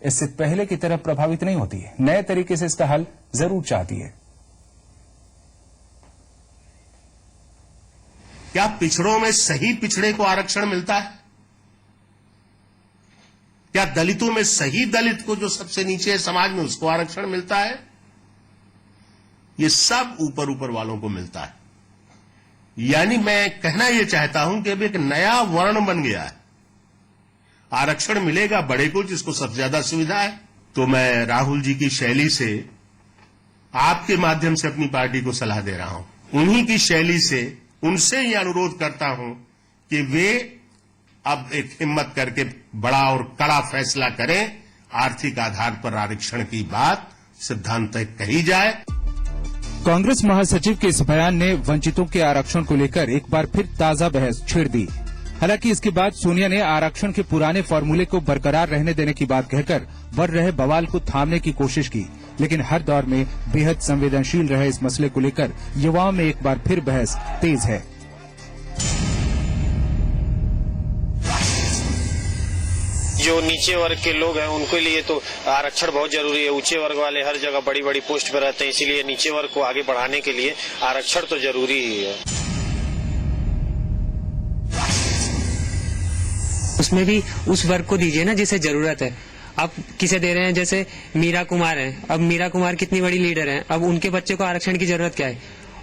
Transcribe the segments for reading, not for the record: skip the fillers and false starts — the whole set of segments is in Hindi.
इससे पहले की तरह प्रभावित नहीं होती है, नए तरीके से इसका हल जरूर चाहती है। क्या पिछड़ों में सही पिछड़े को आरक्षण मिलता है? क्या दलितों में सही दलित को, जो सबसे नीचे है समाज में, उसको आरक्षण मिलता है? ये सब ऊपर ऊपर वालों को मिलता है। यानी मैं कहना यह चाहता हूं कि अब एक नया वर्ण बन गया है। आरक्षण मिलेगा बड़े को, जिसको सबसे ज्यादा सुविधा है। तो मैं राहुल जी की शैली से आपके माध्यम से अपनी पार्टी को सलाह दे रहा हूं। उन्हीं की शैली से उनसे ये अनुरोध करता हूं कि वे अब एक हिम्मत करके बड़ा और कड़ा फैसला करें। आर्थिक आधार पर आरक्षण की बात सिद्धांत तक कही जाए। कांग्रेस महासचिव के इस बयान ने वंचितों के आरक्षण को लेकर एक बार फिर ताजा बहस छेड़ दी। हालांकि इसके बाद सोनिया ने आरक्षण के पुराने फॉर्मूले को बरकरार रहने देने की बात कहकर बढ़ रहे बवाल को थामने की कोशिश की, लेकिन हर दौर में बेहद संवेदनशील रहे इस मसले को लेकर युवाओं में एक बार फिर बहस तेज है। जो नीचे वर्ग के लोग हैं उनके लिए तो आरक्षण बहुत जरूरी है। ऊंचे वर्ग वाले हर जगह बड़ी बड़ी पोस्ट पर रहते हैं, इसीलिए नीचे वर्ग को आगे बढ़ाने के लिए आरक्षण तो जरूरी ही है। उसमें भी उस वर्ग को दीजिए ना जिसे जरूरत है। आप किसे दे रहे हैं? जैसे मीरा कुमार है, अब मीरा कुमार कितनी बड़ी लीडर है, अब उनके बच्चे को आरक्षण की जरूरत क्या है?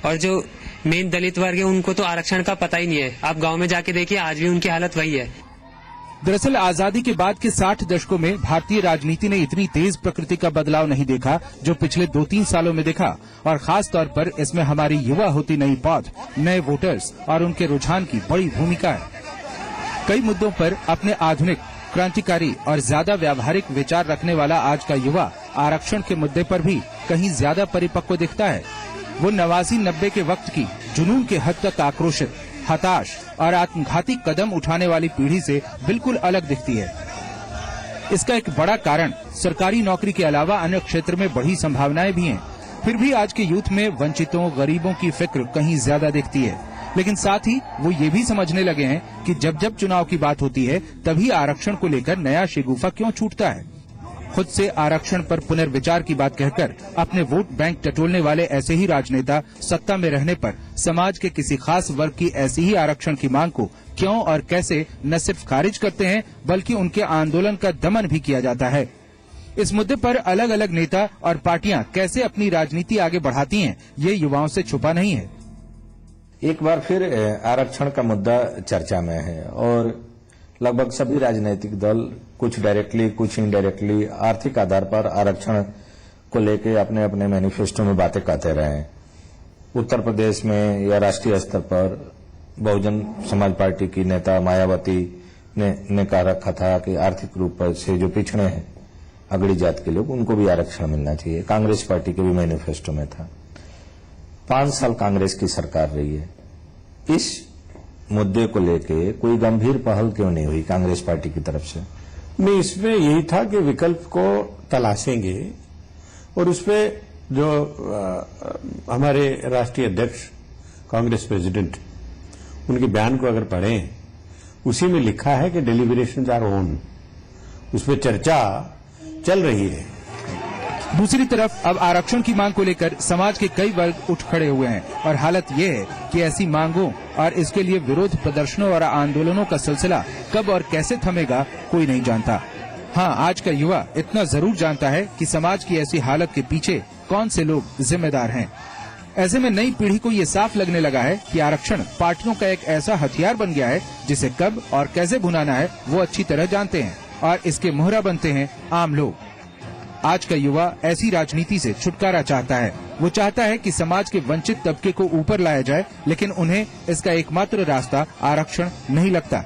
और जो मेन दलित वर्ग है उनको तो आरक्षण का पता ही नहीं है। आप गांव में जाके देखिए, आज भी उनकी हालत वही है। दरअसल आजादी के बाद के 60 दशकों में भारतीय राजनीति ने इतनी तेज प्रकृति का बदलाव नहीं देखा जो पिछले 2-3 सालों में देखा, और खास तौर पर इसमें हमारी युवा होती नई पौध, नए वोटर्स और उनके रुझान की बड़ी भूमिका है। कई मुद्दों पर अपने आधुनिक, क्रांतिकारी और ज्यादा व्यावहारिक विचार रखने वाला आज का युवा आरक्षण के मुद्दे पर भी कहीं ज्यादा परिपक्व दिखता है। वो 89-90 के वक्त की जुनून के हद तक आक्रोशित, हताश और आत्मघाती कदम उठाने वाली पीढ़ी से बिल्कुल अलग दिखती है। इसका एक बड़ा कारण सरकारी नौकरी के अलावा अन्य क्षेत्र में बढ़ी संभावनाएं भी हैं। फिर भी आज के यूथ में वंचितों, गरीबों की फिक्र कहीं ज्यादा दिखती है, लेकिन साथ ही वो ये भी समझने लगे हैं कि जब जब चुनाव की बात होती है तभी आरक्षण को लेकर नया शिगुफा क्यों छूटता है। खुद से आरक्षण पर पुनर्विचार की बात कहकर अपने वोट बैंक टटोलने वाले ऐसे ही राजनेता सत्ता में रहने पर समाज के किसी खास वर्ग की ऐसी ही आरक्षण की मांग को क्यों और कैसे न सिर्फ खारिज करते हैं बल्कि उनके आंदोलन का दमन भी किया जाता है। इस मुद्दे पर अलग अलग नेता और पार्टियां कैसे अपनी राजनीति आगे बढ़ाती हैं, ये युवाओं से छुपा नहीं है। एक बार फिर आरक्षण का मुद्दा चर्चा में है और लगभग सभी राजनीतिक दल कुछ डायरेक्टली कुछ इनडायरेक्टली आर्थिक आधार पर आरक्षण को लेकर अपने अपने मैनिफेस्टो में बातें कहते रहे हैं। उत्तर प्रदेश में या राष्ट्रीय स्तर पर बहुजन समाज पार्टी की नेता मायावती ने कह रखा था कि आर्थिक रूप से जो पिछड़े हैं अगड़ी जात के लोग, उनको भी आरक्षण मिलना चाहिए। कांग्रेस पार्टी के भी मैनिफेस्टो में था। 5 साल कांग्रेस की सरकार रही है। इस मुद्दे को लेके कोई गंभीर पहल क्यों नहीं हुई कांग्रेस पार्टी की तरफ से? नहीं, इसमें यही था कि विकल्प को तलाशेंगे और उसपे जो हमारे राष्ट्रीय अध्यक्ष कांग्रेस प्रेसिडेंट, उनके बयान को अगर पढ़ें, उसी में लिखा है कि डेलिब्रेशंस आर ऑन, उसपे चर्चा चल रही है। दूसरी तरफ अब आरक्षण की मांग को लेकर समाज के कई वर्ग उठ खड़े हुए हैं और हालत ये है कि ऐसी मांगों और इसके लिए विरोध प्रदर्शनों और आंदोलनों का सिलसिला कब और कैसे थमेगा कोई नहीं जानता। हाँ, आज का युवा इतना जरूर जानता है कि समाज की ऐसी हालत के पीछे कौन से लोग जिम्मेदार हैं। ऐसे में नई पीढ़ी को ये साफ लगने लगा है कि आरक्षण पार्टियों का एक ऐसा हथियार बन गया है जिसे कब और कैसे भुनाना है वो अच्छी तरह जानते हैं और इसके मोहरा बनते हैं आम लोग। आज का युवा ऐसी राजनीति से छुटकारा चाहता है। वो चाहता है कि समाज के वंचित तबके को ऊपर लाया जाए, लेकिन उन्हें इसका एकमात्र रास्ता आरक्षण नहीं लगता।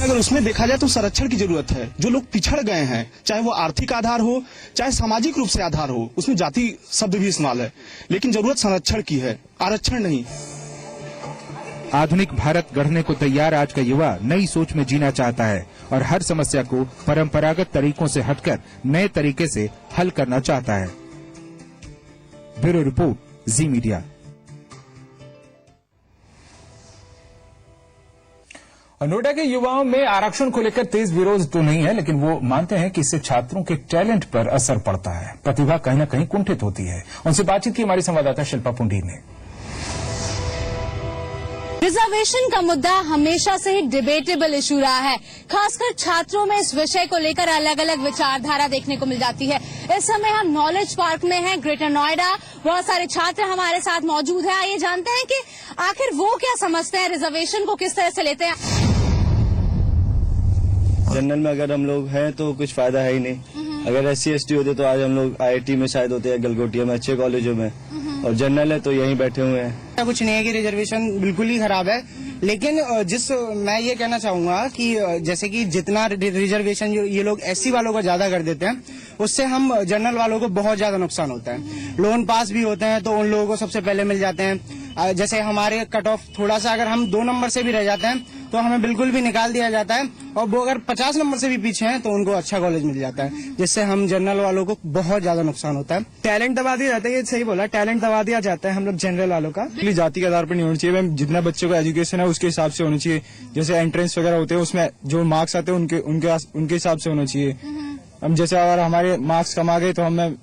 अगर उसमें देखा जाए तो संरक्षण की जरूरत है। जो लोग पिछड़ गए हैं, चाहे वो आर्थिक आधार हो चाहे सामाजिक रूप से आधार हो, उसमें जाति शब्द भी इस्तेमाल है, लेकिन जरूरत संरक्षण की है, आरक्षण नहीं। आधुनिक भारत गढ़ने को तैयार आज का युवा नई सोच में जीना चाहता है और हर समस्या को परंपरागत तरीकों से हटकर नए तरीके से हल करना चाहता है। ब्यूरो रिपोर्ट, जी मीडिया। नोएडा के युवाओं में आरक्षण को लेकर तेज विरोध तो नहीं है, लेकिन वो मानते हैं कि इससे छात्रों के टैलेंट पर असर पड़ता है, प्रतिभा कहीं न कहीं कुंठित होती है। उनसे बातचीत की हमारी संवाददाता शिल्पा पुंडीर ने। रिजर्वेशन का मुद्दा हमेशा से ही डिबेटेबल इशू रहा है। खासकर छात्रों में इस विषय को लेकर अलग अलग विचारधारा देखने को मिल जाती है। इस समय हम नॉलेज पार्क में हैं, ग्रेटर नोएडा। बहुत सारे छात्र हमारे साथ मौजूद हैं। आइए जानते हैं कि आखिर वो क्या समझते हैं, रिजर्वेशन को किस तरह से लेते हैं। जनरल में अगर हम लोग हैं तो कुछ फायदा है ही नहीं। अगर SC ST होते तो आज हम लोग IIT में शायद होते हैं, गलगोटिया में, अच्छे कॉलेजों में। और जनरल है तो यहीं बैठे हुए हैं। कुछ नहीं है कि रिजर्वेशन बिल्कुल ही खराब है, लेकिन मैं ये कहना चाहूंगा कि जैसे कि जितना रिजर्वेशन ये लोग SC वालों को ज्यादा कर देते हैं, उससे हम जनरल वालों को बहुत ज्यादा नुकसान होता है। लोन पास भी होते हैं तो उन लोगों को सबसे पहले मिल जाते हैं। जैसे हमारे कट ऑफ थोड़ा सा अगर हम 2 नंबर से भी रह जाते हैं तो हमें बिल्कुल भी निकाल दिया जाता है, और वो अगर 50 नंबर से भी पीछे हैं तो उनको अच्छा कॉलेज मिल जाता है, जिससे हम जनरल वालों को बहुत ज्यादा नुकसान होता है। टैलेंट दबा दिया जाता है, ये सही बोला, टैलेंट दबा दिया जाता है हम लोग जनरल वालों का। जाति के आधार पर नहीं होना चाहिए, जितना बच्चे को एजुकेशन है उसके हिसाब से होना चाहिए। जैसे एंट्रेंस वगैरह होते हैं उसमें जो मार्क्स आते हैं उनके हिसाब से होना चाहिए। हम जैसे अगर हमारे मार्क्स कम आ गए तो हमें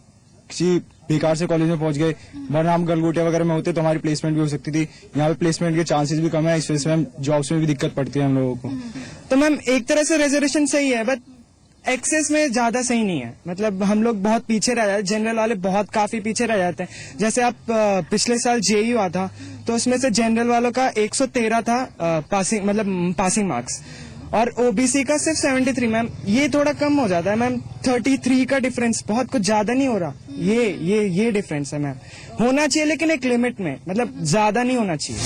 किसी बेकार से कॉलेज में पहुंच गए, वरना हम गलगोटिया वगैरह में होते तो हमारी प्लेसमेंट भी हो सकती थी। यहाँ पे प्लेसमेंट के चांसेस भी कम है, इस वजह से मैम जॉब्स में भी दिक्कत पड़ती है हम लोगों को। तो मैम एक तरह से रिजर्वेशन सही है, बट एक्सेस में ज्यादा सही नहीं है। मतलब हम लोग बहुत पीछे रह जाते, जनरल वाले बहुत काफी पीछे रह जाते हैं। जैसे आप पिछले साल JEE हुआ था तो उसमें से जनरल वालों का 113 था पासिंग मार्क्स, और OBC का सिर्फ 73। मैम ये थोड़ा कम हो जाता है मैम, 33 का डिफरेंस, बहुत कुछ ज्यादा नहीं हो रहा। ये डिफरेंस है मैम, होना चाहिए लेकिन एक लिमिट में, मतलब ज्यादा नहीं होना चाहिए।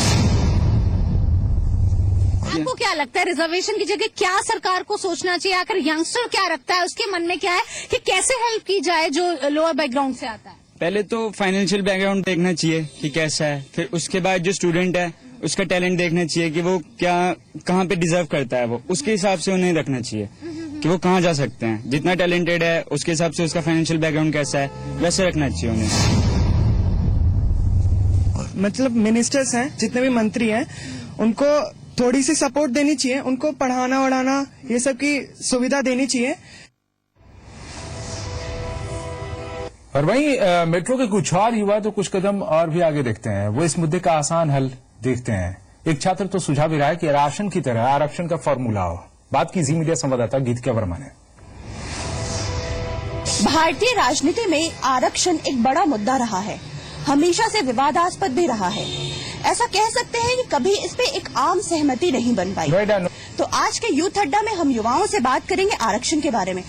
आपको क्या लगता है रिजर्वेशन की जगह क्या सरकार को सोचना चाहिए? आखिर यंगस्टर क्या रखता है, उसके मन में क्या है कि कैसे हेल्प की जाए जो लोअर बैकग्राउंड से आता है? पहले तो फाइनेंशियल बैकग्राउंड देखना चाहिए कि कैसा है, फिर उसके बाद जो स्टूडेंट है उसका टैलेंट देखना चाहिए कि वो कहाँ पे डिजर्व करता है, वो उसके हिसाब से उन्हें रखना चाहिए कि वो कहाँ जा सकते हैं। जितना टैलेंटेड है उसके हिसाब से उसका फाइनेंशियल बैकग्राउंड कैसा है वैसे रखना चाहिए उन्हें। मतलब मिनिस्टर्स हैं, जितने भी मंत्री हैं, उनको थोड़ी सी सपोर्ट देनी चाहिए, उनको पढ़ाना वढ़ाना ये सब की सुविधा देनी चाहिए। और वहीं मेट्रो के कुछ और युवा तो कुछ कदम और भी आगे देखते हैं। वो इस मुद्दे का आसान हल देखते हैं। एक छात्र तो सुझाव भी रहा है कि राशन की तरह आरक्षण का फॉर्मूला हो। बात की जी मीडिया संवाददाता गीतिका वर्मा ने। भारतीय राजनीति में आरक्षण एक बड़ा मुद्दा रहा है, हमेशा से विवादास्पद भी रहा है। ऐसा कह सकते हैं कि कभी इस पे एक आम सहमति नहीं बन पाई। तो आज के यूथ अड्डा में हम युवाओं से बात करेंगे आरक्षण के बारे में।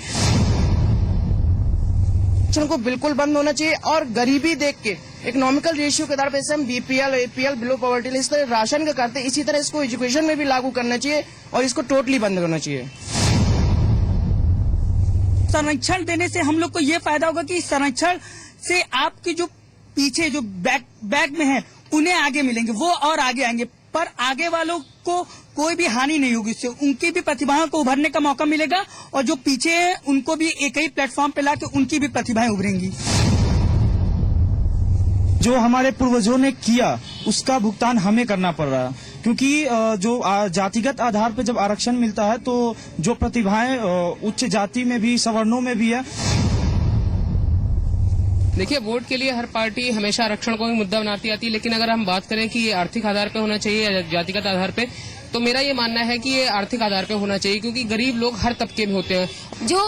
आरक्षण को बिल्कुल बंद होना चाहिए, और गरीबी देख के इकोनॉमिकल रेशियो के आधार पर जैसे हम BPL, APL, बिलो पॉवर्टी इस तरह राशन का करते हैं, इसी तरह इसको एजुकेशन में भी लागू करना चाहिए और इसको टोटली बंद करना चाहिए। संरक्षण देने से हम लोग को ये फायदा होगा कि संरक्षण से आपके जो पीछे जो बैक में है उन्हें आगे मिलेंगे, वो और आगे आएंगे, पर आगे वालों को कोई भी हानि नहीं होगी। इससे उनकी भी प्रतिभाओं को उभरने का मौका मिलेगा, और जो पीछे है उनको भी एक ही प्लेटफॉर्म पे लाके उनकी भी प्रतिभाएं उभरेंगी। जो हमारे पूर्वजों ने किया उसका भुगतान हमें करना पड़ रहा है, क्योंकि जो जातिगत आधार पर जब आरक्षण मिलता है तो जो प्रतिभाएं उच्च जाति में भी, सवर्णों में भी है। देखिए, वोट के लिए हर पार्टी हमेशा आरक्षण को ही मुद्दा बनाती आती है, लेकिन अगर हम बात करें कि ये आर्थिक आधार पे होना चाहिए या जातिगत आधार पे, तो मेरा ये मानना है कि ये आर्थिक आधार पे होना चाहिए, क्योंकि गरीब लोग हर तबके में होते हैं। जो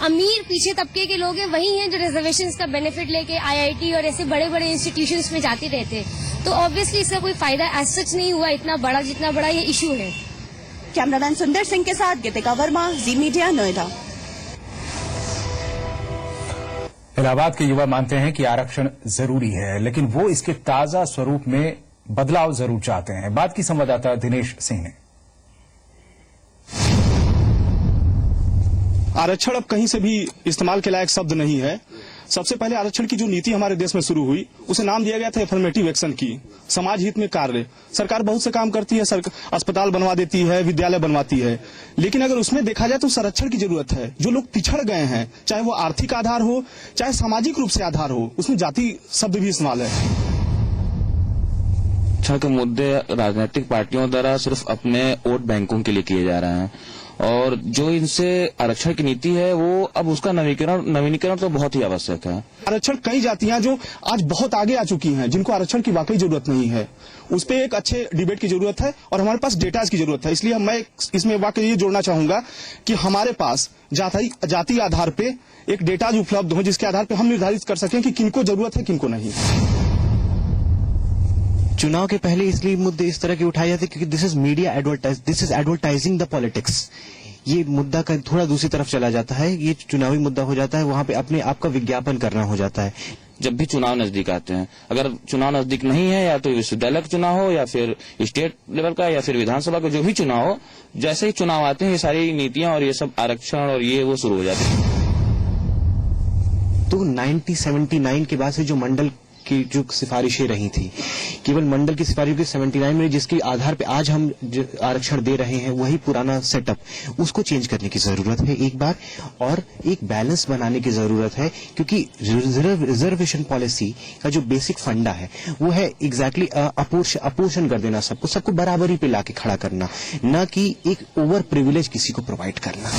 अमीर पीछे तबके के लोग हैं वही हैं जो रिजर्वेशन का बेनिफिट लेके IIT और ऐसे बड़े बड़े इंस्टीट्यूशंस में जाते रहते हैं। तो ऑब्वियसली इसका कोई फायदा एज सच नहीं हुआ इतना बड़ा जितना बड़ा ये इशू है। कैमरामैन सुंदर सिंह के साथ गीतिका वर्मा, जी मीडिया, नोएडा। इलाहाबाद के युवा मानते हैं कि आरक्षण जरूरी है, लेकिन वो इसके ताजा स्वरूप में बदलाव जरूर चाहते हैं। बात की संवाददाता दिनेश सिंह ने। आरक्षण अब कहीं से भी इस्तेमाल के लायक शब्द नहीं है। सबसे पहले आरक्षण की जो नीति हमारे देश में शुरू हुई उसे नाम दिया गया था अफर्मेटिव एक्शन की, समाज हित में कार्य। सरकार बहुत से काम करती है, अस्पताल बनवा देती है, विद्यालय बनवाती है, लेकिन अगर उसमें देखा जाए तो संरक्षण की जरूरत है। जो लोग पिछड़ गए हैं, चाहे वो आर्थिक आधार हो चाहे सामाजिक रूप से आधार हो, उसमें जाति शब्द भी इस्तेमाल है। आरक्षण के मुद्दे राजनीतिक पार्टियों द्वारा सिर्फ अपने वोट बैंकों के लिए किए जा रहे हैं, और जो इनसे आरक्षण की नीति है वो अब उसका नवीनीकरण तो बहुत ही आवश्यक है। आरक्षण कई जातियां जो आज बहुत आगे आ चुकी हैं, जिनको आरक्षण की वाकई जरूरत नहीं है, उस पे एक अच्छे डिबेट की जरूरत है और हमारे पास डेटाज की जरूरत है। इसलिए मैं इसमें वाकई ये जोड़ना चाहूंगा कि हमारे पास जाति आधार पे एक डेटाज उपलब्ध हो, जिसके आधार पे हम निर्धारित कर सकें कि किनको जरूरत है किनको नहीं। चुनाव के पहले इसलिए मुद्दे इस तरह के उठाए जाते क्योंकि this is media advertising the politics. ये मुद्दा का थोड़ा दूसरी तरफ चला जाता है, ये चुनावी मुद्दा हो जाता है, वहां पे अपने आप का विज्ञापन करना हो जाता है। जब भी चुनाव नजदीक आते हैं, अगर चुनाव नजदीक नहीं है, या तो विश्वविद्यालय का चुनाव हो या फिर स्टेट लेवल का या फिर विधानसभा का जो भी चुनाव हो, जैसे ही चुनाव आते हैं ये सारी नीतियां और ये सब आरक्षण और ये वो शुरू हो जाती है। तो 1979 के बाद से जो मंडल की जो सिफारिशें रही थी, केवल मंडल की सिफारिशों के 79 में जिसके आधार पे आज हम आरक्षण दे रहे हैं, वही पुराना सेटअप, उसको चेंज करने की जरूरत है एक बार, और एक बैलेंस बनाने की जरूरत है, क्योंकि रिजर्वेशन पॉलिसी का जो बेसिक फंडा है वो है एग्जैक्टली अपोर्शन कर देना, सबको बराबरी पे लाके खड़ा करना, न कि एक ओवर प्रिविलेज किसी को प्रोवाइड करना।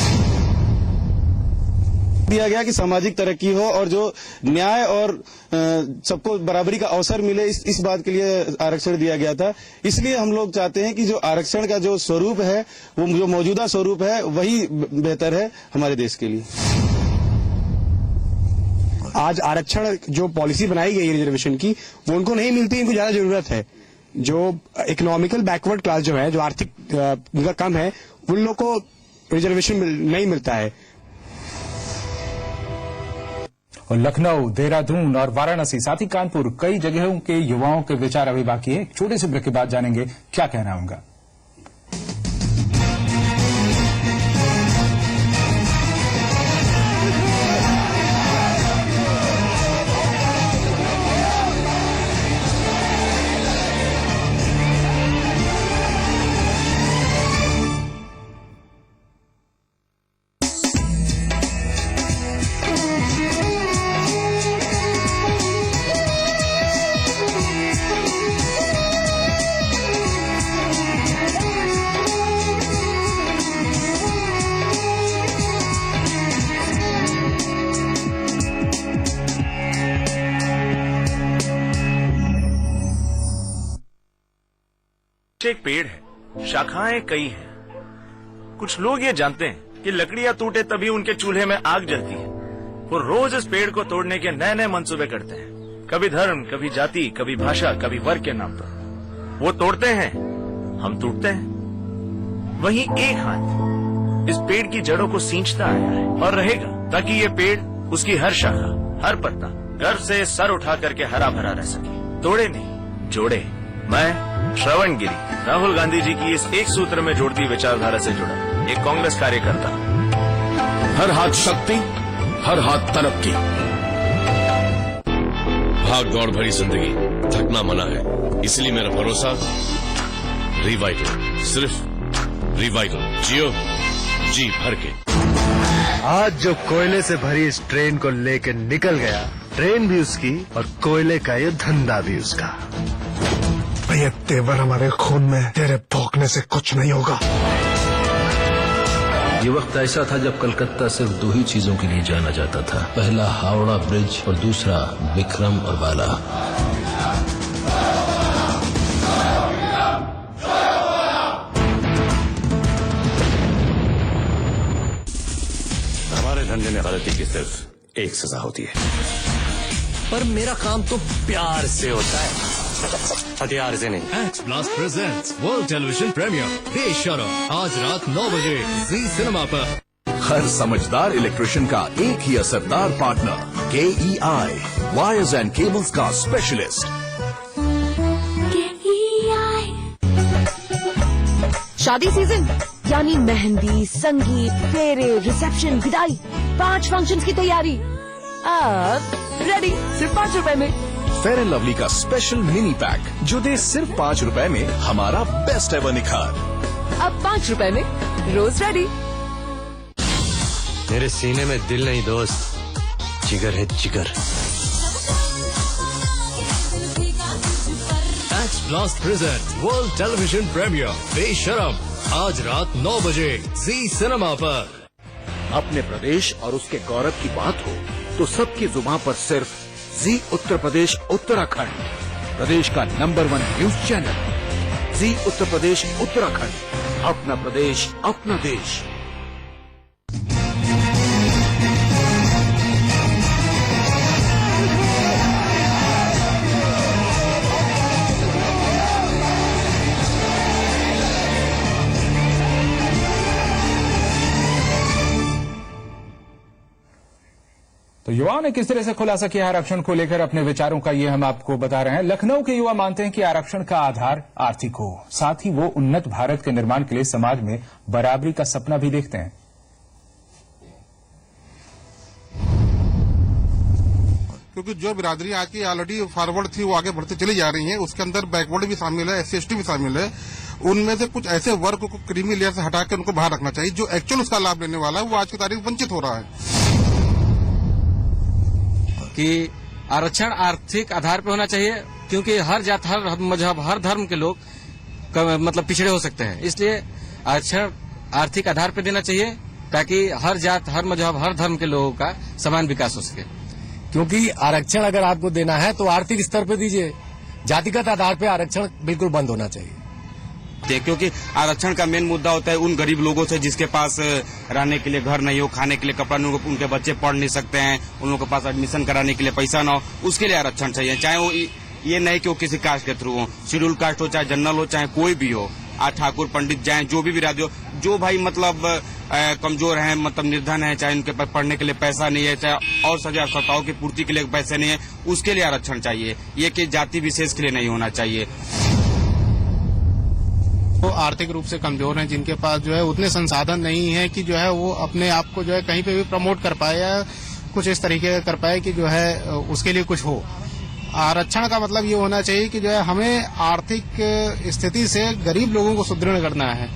दिया गया कि सामाजिक तरक्की हो और जो न्याय और सबको बराबरी का अवसर मिले, इस बात के लिए आरक्षण दिया गया था। इसलिए हम लोग चाहते हैं कि जो आरक्षण का जो स्वरूप है, वो जो मौजूदा स्वरूप है, वही बेहतर है हमारे देश के लिए। आज आरक्षण जो पॉलिसी बनाई गई है रिजर्वेशन की, वो उनको नहीं मिलती, इनको ज्यादा जरूरत है। जो इकोनॉमिकल बैकवर्ड क्लास जो है, जो आर्थिक उनका कम है, उन लोग को रिजर्वेशन नहीं मिलता है। और लखनऊ, देहरादून और वाराणसी, साथ ही कानपुर, कई जगहों के युवाओं के विचार अभी बाकी है। एक छोटे से ब्रेक के बाद जानेंगे क्या कहना है उनका। एक पेड़ है, शाखाएं कई हैं। कुछ लोग ये जानते हैं कि लकड़ियां टूटे तभी उनके चूल्हे में आग जलती है। वो रोज इस पेड़ को तोड़ने के नए नए मंसूबे करते हैं, कभी धर्म, कभी जाति, कभी भाषा, कभी वर्ग के नाम पर। वो तोड़ते हैं, हम टूटते हैं। वहीं एक हाथ इस पेड़ की जड़ों को सींचता आया है और रहेगा, ताकि ये पेड़, उसकी हर शाखा, हर पत्ता गर्व से सर उठा करके हरा भरा रह सके। तोड़े नहीं, जोड़े। मैं श्रवण गिरी, राहुल गांधी जी की इस एक सूत्र में जोड़ती विचारधारा से जुड़ा एक कांग्रेस कार्यकर्ता। हर हाथ शक्ति, हर हाथ तरक्की। भाग दौड़ भरी जिंदगी, थकना मना है, इसलिए मेरा भरोसा रिवाइटल, सिर्फ रिवाइटल। जियो जी भर के। आज जो कोयले से भरी इस ट्रेन को लेकर निकल गया, ट्रेन भी उसकी और कोयले का ये धंधा भी उसका। ये तेवर हमारे खून में, तेरे भौंकने से कुछ नहीं होगा। ये वक्त ऐसा था जब कलकत्ता सिर्फ दो ही चीजों के लिए जाना जाता था, पहला हावड़ा ब्रिज और दूसरा विक्रम और बाला। हमारे धंधे में गलती की सिर्फ एक सजा होती है, पर मेरा काम तो प्यार से होता है, हथियार से नहीं। X plus presents world television premiere Besharam, आज रात 9 बजे जी सिनेमा पर। हर समझदार इलेक्ट्रिशियन का एक ही असरदार partner, KEI, wires and cables का स्पेशलिस्ट। शादी सीजन यानी मेहंदी, संगीत, फेरे, रिसेप्शन, विदाई, 5 फंक्शंस की तैयारी अब रेडी सिर्फ 5 रुपए में। फेयर एंड लवली का स्पेशल मिनी पैक जो दे सिर्फ 5 रुपए में हमारा बेस्ट एवर निखार। अब 5 रुपए में रोज रेडी। मेरे सीने में दिल नहीं दोस्त, जिगर है जिगर। Max blast present world television premiere Besharam आज रात 9 बजे जी सिनेमा पर। अपने प्रदेश और उसके गौरव की बात हो तो सबकी जुबान पर सिर्फ जी उत्तर प्रदेश उत्तराखंड, प्रदेश का नंबर 1 न्यूज चैनल। जी उत्तर प्रदेश उत्तराखंड, अपना प्रदेश अपना देश। तो युवाओं ने किस तरह से खुलासा किया आरक्षण को लेकर अपने विचारों का, ये हम आपको बता रहे हैं। लखनऊ के युवा मानते हैं कि आरक्षण का आधार आर्थिक हो, साथ ही वो उन्नत भारत के निर्माण के लिए समाज में बराबरी का सपना भी देखते हैं। क्योंकि जो बिरादरी आज की ऑलरेडी फॉरवर्ड थी वो आगे बढ़ती चली जा रही है, उसके अंदर बैकवर्ड भी शामिल है, SC ST भी शामिल है। उनमें से कुछ ऐसे वर्ग को क्रीमी लेयर से हटा कर उनको बाहर रखना चाहिए। जो एक्चुअल उसका लाभ लेने वाला है वो आज की तारीख वंचित हो रहा है। कि आरक्षण आर्थिक आधार पर होना चाहिए, क्योंकि हर जात, हर मजहब, हर धर्म के लोग मतलब पिछड़े हो सकते हैं। इसलिए आरक्षण आर्थिक आधार पर देना चाहिए ताकि हर जात, हर मजहब, हर धर्म के लोगों का समान विकास हो सके। क्योंकि आरक्षण अगर आपको देना है तो आर्थिक स्तर पर दीजिए, जातिगत आधार पर आरक्षण बिल्कुल बंद होना चाहिए। क्योंकि आरक्षण का मेन मुद्दा होता है उन गरीब लोगों से जिसके पास रहने के लिए घर नहीं हो, खाने के लिए कपड़ा नहीं हो, उनके बच्चे पढ़ नहीं सकते हैं, उन लोगों के पास एडमिशन कराने के लिए पैसा ना हो, उसके लिए आरक्षण चाहिए। चाहे वो ये नहीं कि वो किसी कास्ट के थ्रू हो, शेड्यूल कास्ट हो, चाहे जनरल हो, चाहे कोई भी हो, आज ठाकुर पंडित जाए, जो भी बिरादरी हो, जो भाई मतलब कमजोर हैं, मतलब निर्धन है, चाहे उनके पास पढ़ने के लिए पैसा नहीं है, चाहे और सभी आवश्यकताओं की पूर्ति के लिए पैसे नहीं है, उसके लिए आरक्षण चाहिए। ये कि जाति विशेष के लिए नहीं होना चाहिए। वो आर्थिक रूप से कमजोर हैं, जिनके पास जो है उतने संसाधन नहीं है कि जो है वो अपने आप को जो है कहीं पे भी प्रमोट कर पाए या कुछ इस तरीके का कर पाए कि जो है उसके लिए कुछ हो। आरक्षण का मतलब ये होना चाहिए कि जो है हमें आर्थिक स्थिति से गरीब लोगों को सुदृढ़ करना है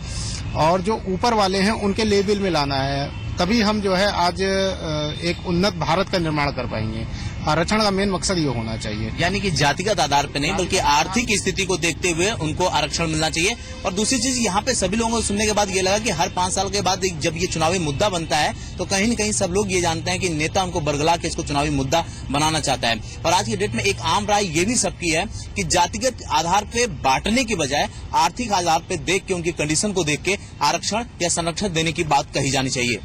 और जो ऊपर वाले हैं उनके लेवल में लाना है, तभी हम जो है आज एक उन्नत भारत का निर्माण कर पाएंगे। आरक्षण का मेन मकसद ये होना चाहिए, यानी कि जातिगत आधार पे नहीं बल्कि आर्थिक स्थिति को देखते हुए उनको आरक्षण मिलना चाहिए। और दूसरी चीज यहाँ पे सभी लोगों को सुनने के बाद ये लगा कि हर 5 साल के बाद जब ये चुनावी मुद्दा बनता है तो कहीं न कहीं सब लोग ये जानते हैं कि नेता उनको बरगला के इसको चुनावी मुद्दा बनाना चाहता है। और आज की डेट में एक आम राय ये भी सबकी है कि जातिगत आधार पे बांटने की बजाय आर्थिक आधार पे देख के, उनकी कंडीशन को देख के आरक्षण या संरक्षण देने की बात कही जानी चाहिए।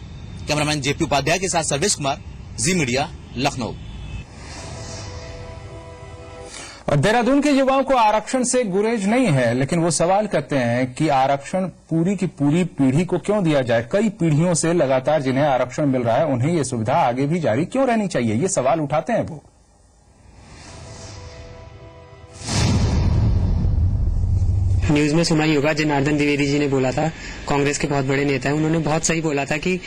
कैमरामैन JP उपाध्याय के साथ सर्वेश कुमार, जी मीडिया, लखनऊ। और देहरादून के युवाओं को आरक्षण से गुरेज नहीं है, लेकिन वो सवाल करते हैं कि आरक्षण पूरी की पूरी पीढ़ी को क्यों दिया जाए। कई पीढ़ियों से लगातार जिन्हें आरक्षण मिल रहा है उन्हें ये सुविधा आगे भी जारी क्यों रहनी चाहिए, ये सवाल उठाते हैं वो। न्यूज में सुना ही होगा, जनार्दन द्विवेदी जी ने बोला था, कांग्रेस के बहुत बड़े नेता हैं, उन्होंने बहुत सही बोला था कि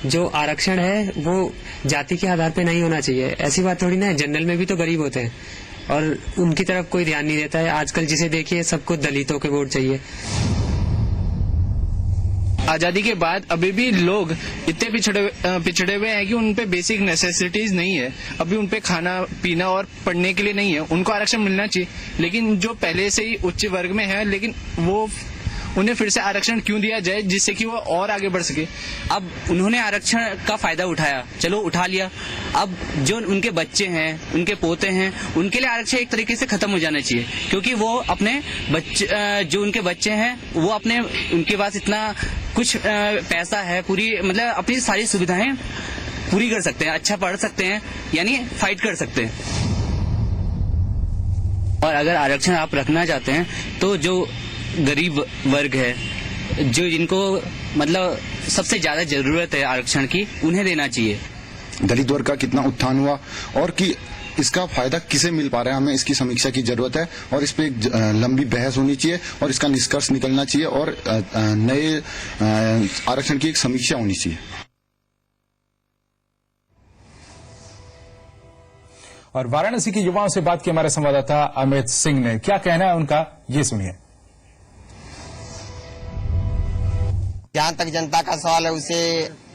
जो आरक्षण है वो जाति के आधार पे नहीं होना चाहिए। ऐसी बात थोड़ी ना है, जनरल में भी तो गरीब होते हैं और उनकी तरफ कोई ध्यान नहीं देता है। आजकल जिसे देखिए सबको दलितों के वोट चाहिए। आजादी के बाद अभी भी लोग इतने पिछड़े हुए हैं कि उन पे बेसिक नेसेसिटीज नहीं है। अभी उन पे खाना पीना और पढ़ने के लिए नहीं है। उनको आरक्षण मिलना चाहिए, लेकिन जो पहले से ही उच्च वर्ग में है, लेकिन वो उन्हें फिर से आरक्षण क्यों दिया जाए जिससे कि वो और आगे बढ़ सके। अब उन्होंने आरक्षण का फायदा उठाया, चलो उठा लिया। अब जो उनके बच्चे हैं, उनके पोते हैं, उनके लिए आरक्षण एक तरीके से खत्म हो जाना चाहिए, क्योंकि वो अपने बच्चे, जो उनके बच्चे हैं वो अपने, उनके पास इतना कुछ पैसा है, पूरी मतलब अपनी सारी सुविधाएं पूरी कर सकते हैं, अच्छा पढ़ सकते हैं, यानी फाइट कर सकते हैं। और अगर आरक्षण आप रखना चाहते हैं तो जो गरीब वर्ग है, जो जिनको मतलब सबसे ज्यादा जरूरत है आरक्षण की, उन्हें देना चाहिए। दलित वर्ग का कितना उत्थान हुआ और कि इसका फायदा किसे मिल पा रहा है, हमें इसकी समीक्षा की जरूरत है और इस पे एक लंबी बहस होनी चाहिए और इसका निष्कर्ष निकलना चाहिए और नए आरक्षण की एक समीक्षा होनी चाहिए। और वाराणसी के युवाओं से बात की हमारे संवाददाता अमित सिंह ने, क्या कहना है उनका, ये सुनिए। जहाँ तक जनता का सवाल है, उसे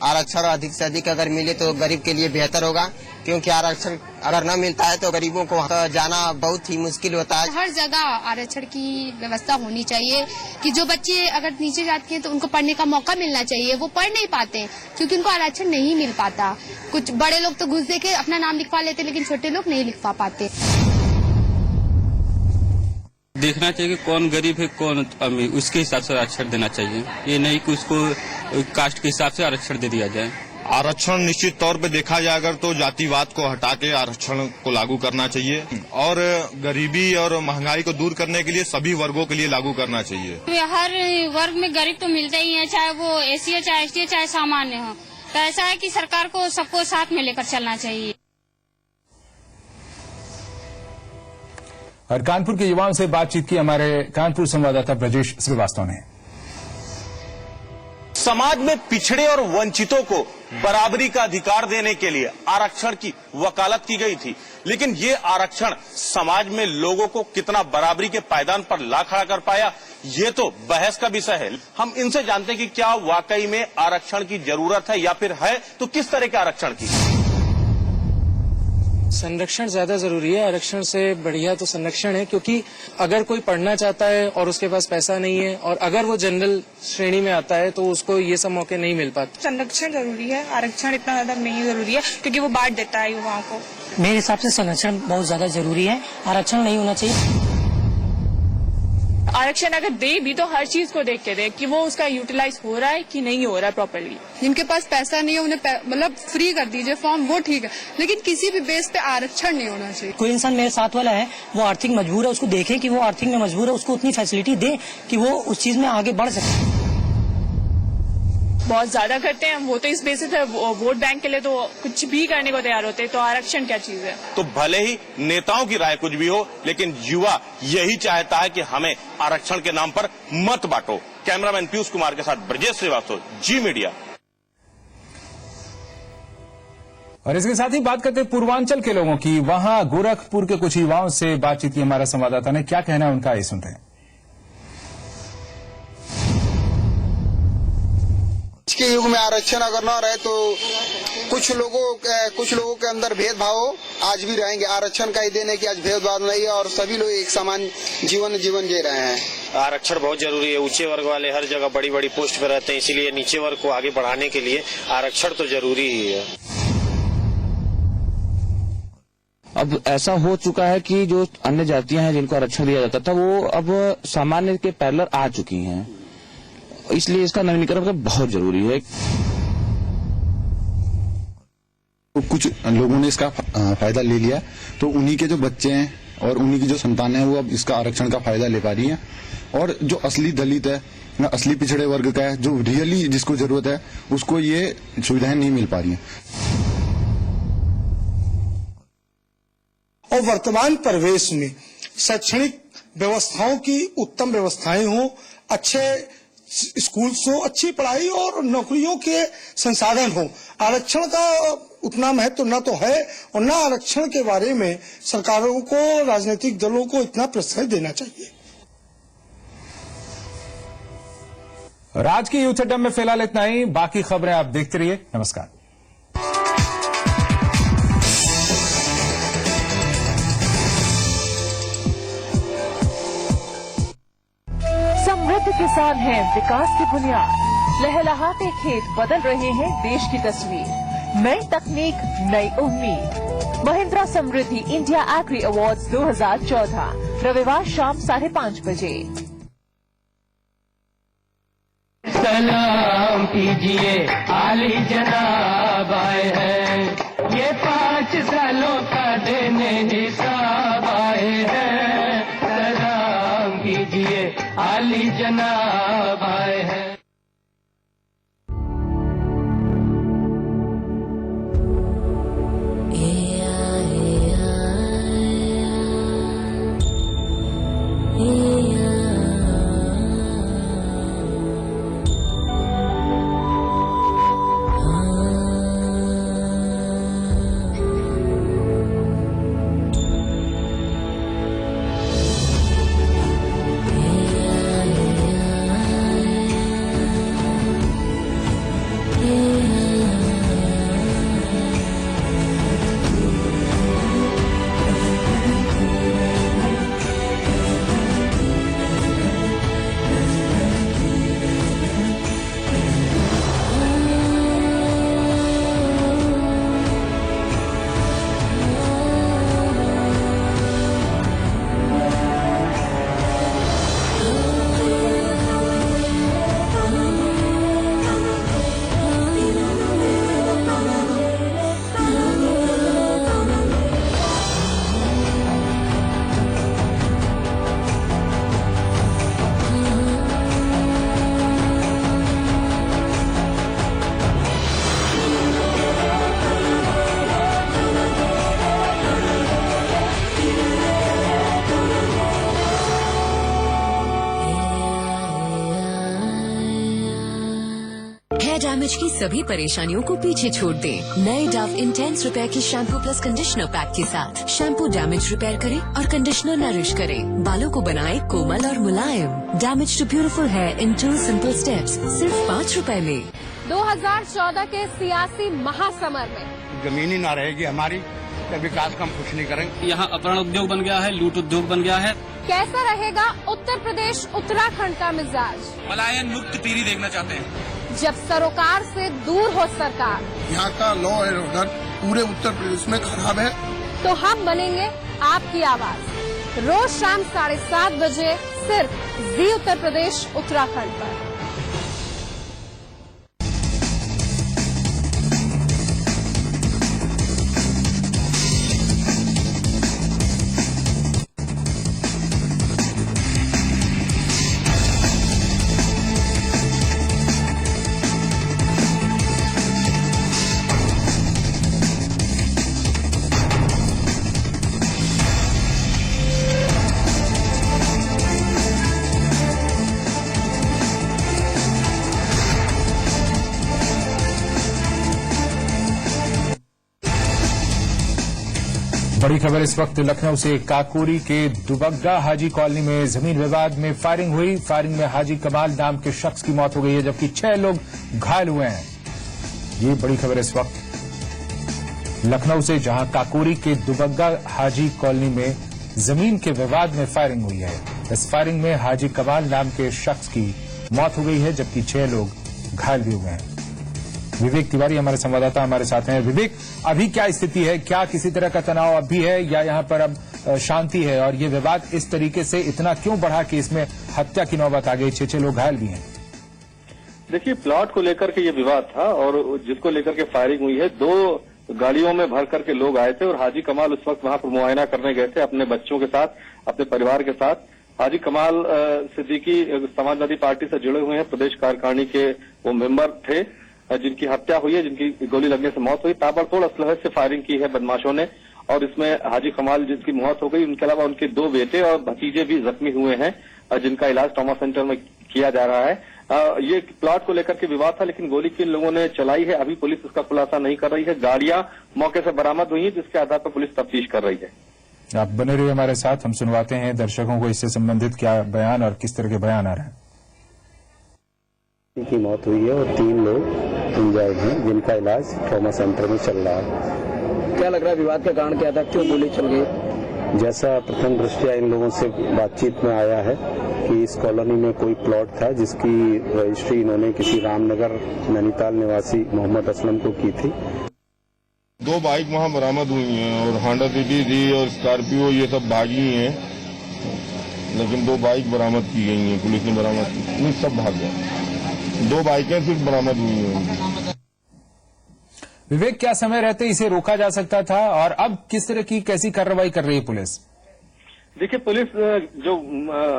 आरक्षण अधिक से अधिक अगर मिले तो गरीब के लिए बेहतर होगा, क्योंकि आरक्षण अगर न मिलता है तो गरीबों को वहाँ जाना बहुत ही मुश्किल होता है। हर जगह आरक्षण की व्यवस्था होनी चाहिए कि जो बच्चे अगर नीचे जाते हैं तो उनको पढ़ने का मौका मिलना चाहिए। वो पढ़ नहीं पाते क्योंकि उनको आरक्षण नहीं मिल पाता। कुछ बड़े लोग तो घुस दे के अपना नाम लिखवा लेते, लेकिन छोटे लोग नहीं लिखवा पाते। देखना चाहिए कि कौन गरीब है कौन अमीर, उसके हिसाब से आरक्षण देना चाहिए। ये नहीं कि उसको कास्ट के हिसाब से आरक्षण दे दिया जाए। आरक्षण निश्चित तौर पे देखा जाए अगर तो जातिवाद को हटा के आरक्षण को लागू करना चाहिए और गरीबी और महंगाई को दूर करने के लिए सभी वर्गों के लिए लागू करना चाहिए। हर वर्ग में गरीब तो मिलते ही है, चाहे वो एसी हो, चाहे एसटी हो, चाहे सामान्य हो। तो ऐसा है कि सरकार को सबको साथ में लेकर चलना चाहिए। और कानपुर के युवाओं से बातचीत की हमारे कानपुर संवाददाता ब्रजेश श्रीवास्तव ने। समाज में पिछड़े और वंचितों को बराबरी का अधिकार देने के लिए आरक्षण की वकालत की गई थी, लेकिन ये आरक्षण समाज में लोगों को कितना बराबरी के पायदान पर ला खड़ा कर पाया, ये तो बहस का विषय है। हम इनसे जानते हैं कि क्या वाकई में आरक्षण की जरूरत है या फिर है तो किस तरह के आरक्षण की। संरक्षण ज्यादा जरूरी है। आरक्षण से बढ़िया तो संरक्षण है, क्योंकि अगर कोई पढ़ना चाहता है और उसके पास पैसा नहीं है और अगर वो जनरल श्रेणी में आता है तो उसको ये सब मौके नहीं मिल पाते। संरक्षण जरूरी है, आरक्षण इतना ज्यादा नहीं जरूरी है क्योंकि वो बांट देता है युवाओं को। मेरे हिसाब से संरक्षण बहुत ज्यादा जरूरी है, आरक्षण नहीं होना चाहिए। आरक्षण अगर दे भी तो हर चीज को देख के दे कि वो उसका यूटिलाइज हो रहा है कि नहीं हो रहा है प्रॉपर्ली। जिनके पास पैसा नहीं है उन्हें मतलब फ्री कर दीजिए फॉर्म, वो ठीक है, लेकिन किसी भी बेस पे आरक्षण नहीं होना चाहिए। कोई इंसान मेरे साथ वाला है, वो आर्थिक मजबूर है, उसको देखें कि वो आर्थिक में मजबूर है, उसको उतनी फैसिलिटी दे कि वो उस चीज में आगे बढ़ सके। बहुत ज्यादा करते हैं वो तो इस बेसिस पे वोट बैंक के लिए तो कुछ भी करने को तैयार होते हैं, तो आरक्षण क्या चीज है। तो भले ही नेताओं की राय कुछ भी हो, लेकिन युवा यही चाहता है कि हमें आरक्षण के नाम पर मत बांटो। कैमरामैन पीयूष कुमार के साथ ब्रजेश श्रीवास्तव, जी मीडिया। और इसके साथ ही बात करते हैं पूर्वांचल के लोगों की। वहां गोरखपुर के कुछ युवाओं से बातचीत की हमारा संवाददाता ने। क्या कहना है उनका, ये सुनते हैं। आज के युग में आरक्षण अगर न रहे तो कुछ लोगों के अंदर भेदभाव आज भी रहेंगे। आरक्षण का ही देने की आज भेदभाव नहीं है और सभी लोग एक समान जीवन जी रहे हैं। आरक्षण बहुत जरूरी है। ऊंचे वर्ग वाले हर जगह बड़ी बड़ी पोस्ट पर रहते हैं, इसीलिए नीचे वर्ग को आगे बढ़ाने के लिए आरक्षण तो जरूरी ही है। अब ऐसा हो चुका है कि जो अन्य जातियां हैं जिनको आरक्षण दिया जाता था वो अब सामान्य के पैरेलल आ चुकी हैं, इसलिए इसका नवीनीकरण बहुत जरूरी है। कुछ लोगों ने इसका फायदा ले लिया, तो उन्हीं के जो बच्चे हैं और उन्हीं की जो संतानें हैं वो अब इसका आरक्षण का फायदा ले पा रही हैं। और जो असली दलित है, असली पिछड़े वर्ग का है, जो रियली जिसको जरूरत है, उसको ये सुविधाएं नहीं मिल पा रही हैं। और वर्तमान परिवेश में शैक्षणिक व्यवस्थाओं की उत्तम व्यवस्थाएं हों, अच्छे स्कूल्स हो, अच्छी पढ़ाई और नौकरियों के संसाधन हो। आरक्षण का उतना महत्व न तो है और न आरक्षण के बारे में सरकारों को, राजनीतिक दलों को इतना प्रश्रय देना चाहिए। आज की यूथ अड्डा में फिलहाल इतना ही। बाकी खबरें आप देखते रहिए। नमस्कार। समृद्ध किसान हैं विकास की बुनियाद। लहलहाते खेत बदल रहे हैं देश की तस्वीर। नई तकनीक, नई उम्मीद। महिंद्रा समृद्धि इंडिया एग्री अवार्ड्स 2014 रविवार शाम 5:30 बजे। सलाम कीजिए आली जनाब आए हैं, ये 5 सालों का देने हिसाब आए हैं। सलाम कीजिए आली जनाब आए हैं। हेयर डैमेज की सभी परेशानियों को पीछे छोड़ दें। नए डव इंटेंस रिपेयर की शैम्पू प्लस कंडीशनर पैक के साथ शैम्पू डैमेज रिपेयर करे और कंडीशनर नरिश करे, बालों को बनाए कोमल और मुलायम। Damage to beautiful hair in 2 simple steps, सिर्फ 5 रुपए में। 2014 के सियासी महासमर में जमीन ही ना रहेगी हमारी तो विकास का हम कुछ नहीं करेंगे। यहाँ अपहरण उद्योग बन गया है, लूट उद्योग बन गया है। कैसा रहेगा उत्तर प्रदेश उत्तराखंड का मिजाज? पलायन मुक्त पीढ़ी देखना चाहते हैं जब सरोकार से दूर हो सरकार। यहाँ का लॉ एंड ऑर्डर पूरे उत्तर प्रदेश में खराब है। तो हम बनेंगे आपकी आवाज, रोज शाम 7:30 बजे सिर्फ जी उत्तर प्रदेश उत्तराखंड पर। बड़ी खबर इस वक्त लखनऊ से। काकोरी के दुबग्गा हाजी कॉलोनी में जमीन विवाद में फायरिंग हुई। फायरिंग में हाजी कमाल नाम के शख्स की मौत हो गई है, जबकि 6 लोग घायल हुए हैं। ये बड़ी खबर इस वक्त लखनऊ से, जहां काकोरी के दुबग्गा हाजी कॉलोनी में जमीन के विवाद में फायरिंग हुई है। इस फायरिंग में हाजी कमाल नाम के शख्स की मौत हो गई है, जबकि 6 लोग घायल भी हुए हैं। विवेक तिवारी हमारे संवाददाता हमारे साथ हैं। विवेक, अभी क्या स्थिति है? क्या किसी तरह का तनाव अब भी है या यहाँ पर अब शांति है? और ये विवाद इस तरीके से इतना क्यों बढ़ा कि इसमें हत्या की नौबत आ गई? 6 लोग घायल भी हैं। देखिए, प्लॉट को लेकर के ये विवाद था और जिसको लेकर के फायरिंग हुई है। 2 गाड़ियों में भर करके लोग आए थे और हाजी कमाल उस वक्त वहां पर मुआयना करने गए थे अपने बच्चों के साथ, अपने परिवार के साथ। हाजी कमाल सिद्दीकी समाजवादी पार्टी से जुड़े हुए हैं, प्रदेश कार्यकारिणी के वो मेंबर थे, जिनकी हत्या हुई है, जिनकी गोली लगने से मौत हुई। ताबड़तोड़ असलहे से फायरिंग की है बदमाशों ने और इसमें हाजी कमाल जिसकी मौत हो गई, उनके अलावा उनके 2 बेटे और भतीजे भी जख्मी हुए हैं, जिनका इलाज ट्रॉमा सेंटर में किया जा रहा है। ये प्लॉट को लेकर के विवाद था, लेकिन गोली किन लोगों ने चलाई है अभी पुलिस उसका खुलासा नहीं कर रही है। गाड़ियां मौके से बरामद हुई है, जिसके आधार पर पुलिस तफ्तीश कर रही है। आप बने रहिए हमारे साथ, हम सुनवाते हैं दर्शकों को इससे संबंधित क्या बयान और किस तरह के बयान आ रहे हैं। की मौत हुई है और 3 लोग इंजर्ड हैं, जिनका इलाज ट्रॉमा सेंटर में चल रहा है। क्या लग रहा है विवाद का कारण क्या था, क्यों गोली चल गई? जैसा प्रथम दृष्टया इन लोगों से बातचीत में आया है कि इस कॉलोनी में कोई प्लॉट था जिसकी रजिस्ट्री इन्होंने किसी रामनगर नैनीताल निवासी मोहम्मद असलम को की थी। 2 बाइक वहां बरामद हुई हैं और होंडा सिटी थी और स्कॉर्पियो, ये सब भागी हैं, लेकिन 2 बाइक बरामद की गई हैं, पुलिस ने बरामद की नहीं, सब भाग गए। 2 बाइकें सिर्फ बरामद हुई हैं। विवेक, क्या समय रहते इसे रोका जा सकता था और अब किस तरह की कैसी कार्रवाई कर रही है पुलिस? देखिए, पुलिस जो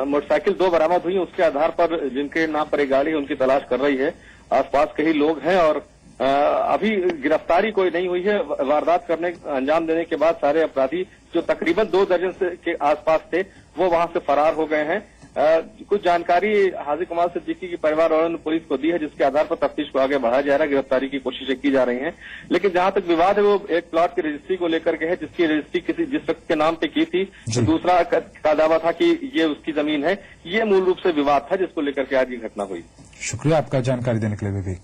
मोटरसाइकिल 2 बरामद हुई उसके आधार पर जिनके नाम पर एक गाड़ी है उनकी तलाश कर रही है। आसपास कई लोग हैं और अभी गिरफ्तारी कोई नहीं हुई है। वारदात करने अंजाम देने के बाद सारे अपराधी जो तकरीबन 2 दर्जन के आसपास थे वो वहां से फरार हो गए हैं। कुछ जानकारी हाजी कमाल सिद्दीकी के परिवार वालों ने पुलिस को दी है, जिसके आधार पर तफ्तीश को आगे बढ़ाया जा रहा है, गिरफ्तारी की कोशिशें की जा रही हैं। लेकिन जहां तक विवाद है वो एक प्लॉट की रजिस्ट्री को लेकर के है, जिसकी रजिस्ट्री किसी जिस व्यक्ति के नाम पे की थी, तो दूसरा का दावा था कि ये उसकी जमीन है। ये मूल रूप से विवाद था जिसको लेकर के आज ये घटना हुई। शुक्रिया आपका जानकारी देने के लिए विवेक।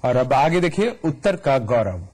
और अब आगे देखिए उत्तर का गौरव।